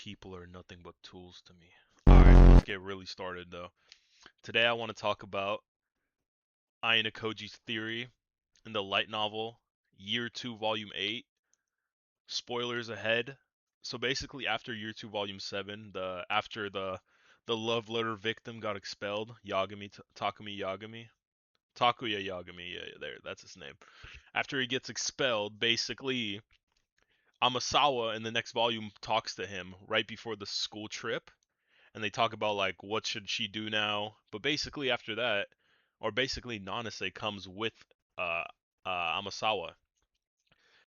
People are nothing but tools to me. Alright, let's get really started though. Today I want to talk about Ayanakoji's theory in the light novel Year 2 Volume 8. Spoilers ahead. So basically after Year 2 Volume 7, after the love letter victim got expelled, Takumi Yagami. Takuya Yagami, yeah, there, that's his name. After he gets expelled, basically Amasawa in the next volume talks to him right before the school trip and they talk about like what should she do now. But basically after that, or basically Nanase comes with uh, Amasawa,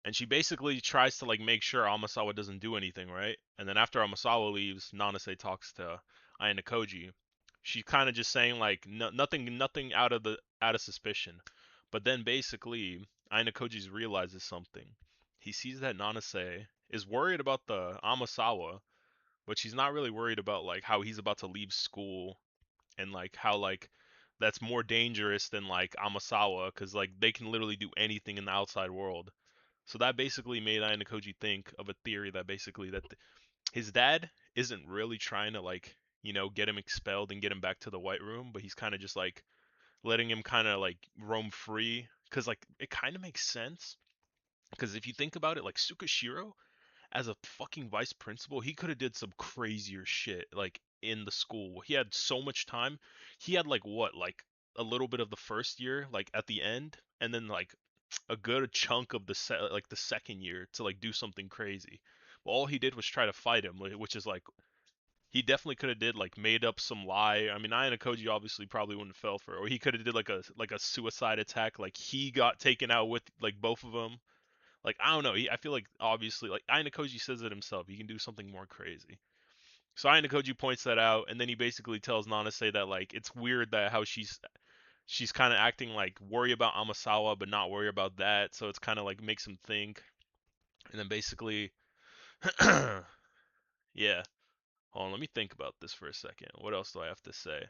and she basically tries to like make sure Amasawa doesn't do anything, right? And then after Amasawa leaves, Nanase talks to Ayanakoji. She's kind of just saying like nothing out of suspicion. But then basically Ayanakoji realizes something. He sees that Nanase is worried about the Amasawa, but she's not really worried about like how he's about to leave school and like how like that's more dangerous than like Amasawa because like they can literally do anything in the outside world. So that basically made Ayanokoji think of a theory that basically his dad isn't really trying to like get him expelled and get him back to the White Room, but he's kind of just like letting him kind of like roam free because like it kind of makes sense because if you think about it, like Tsukishiro as a fucking vice principal, he could have did some crazier shit like in the school. He had so much time. He had like what, like a little bit of the first year, like at the end, and then like a good chunk of the second year to like do something crazy. But all he did was try to fight him, which is like he definitely could have did like made up some lie. I mean, Ayanokoji obviously probably wouldn't have fell for it, or he could have did like a suicide attack, like he got taken out with like both of them. Like I don't know. I feel like obviously like Ayanokoji says it himself. He can do something more crazy. So Ayanokoji points that out, and then he basically tells Nanase that like it's weird that how she's kind of acting like worry about Amasawa but not worry about that. So it's kind of like makes him think. And then basically, yeah. Hold on, let me think about this for a second. What else do I have to say?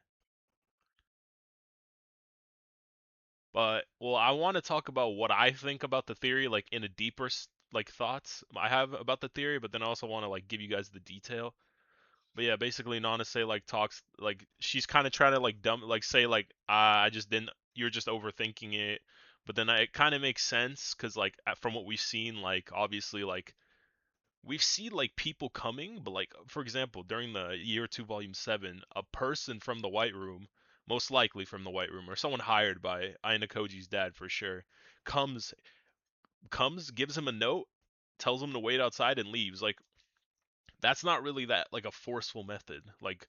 But well, I want to talk about what I think about the theory, like in a deeper like thoughts I have about the theory, but then I also want to like give you guys the detail. But yeah, basically Nanase like talks like she's kind of trying to like dumb like say like I just didn't you're just overthinking it. But then it kind of makes sense cuz like from what we've seen like obviously like we've seen like people coming, but like for example, during the year 2 volume 7, a person from the White Room, most likely from the White Room or someone hired by Ayanakoji's dad for sure, comes gives him a note, tells him to wait outside and leaves. Like that's not really that like a forceful method. Like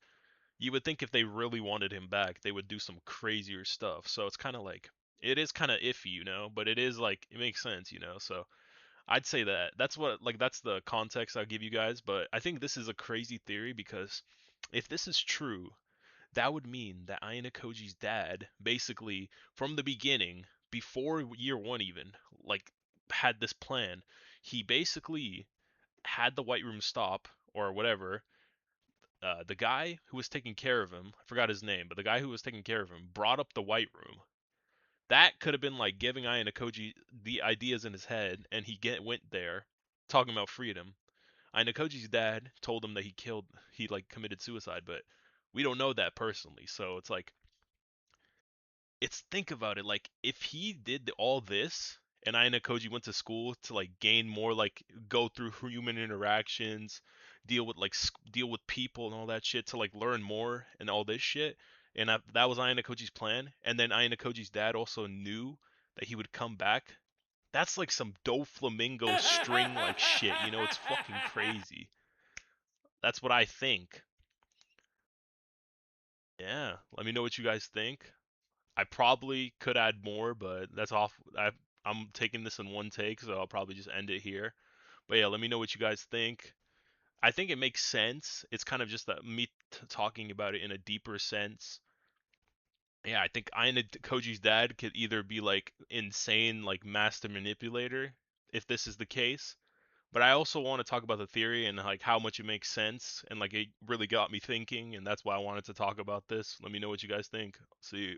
you would think if they really wanted him back, they would do some crazier stuff. So it's kind of like it is kind of iffy, but it is like it makes sense. So I'd say that that's the context I'll give you guys, but I think this is a crazy theory because if this is true, that would mean that Ayanakoji's dad basically from the beginning, before year 1 even, like had this plan. He basically had the White Room stop or whatever. The guy who was taking care of him, I forgot his name, but the guy who was taking care of him brought up the White Room. That could have been like giving Ayanokoji the ideas in his head, and went there talking about freedom. Ayanokoji's dad told him that he like committed suicide, but we don't know that personally. So it's like, it's think about it, like if he did all this and Ayanokoji went to school to like gain more, like go through human interactions, deal with people and all that shit to like learn more and all this shit, and that was Ayanokoji's plan, and then Ayanokoji's dad also knew that he would come back. That's like some Doflamingo string like shit, it's fucking crazy. That's what I think. Yeah, let me know what you guys think. I probably could add more, but that's off. I'm taking this in one take, so I'll probably just end it here. But yeah, let me know what you guys think. I think it makes sense. It's kind of just that me talking about it in a deeper sense. Yeah, I think Aina Koji's dad could either be like insane, like master manipulator, if this is the case. But I also want to talk about the theory and like how much it makes sense, and like it really got me thinking, and that's why I wanted to talk about this. Let me know what you guys think. See you.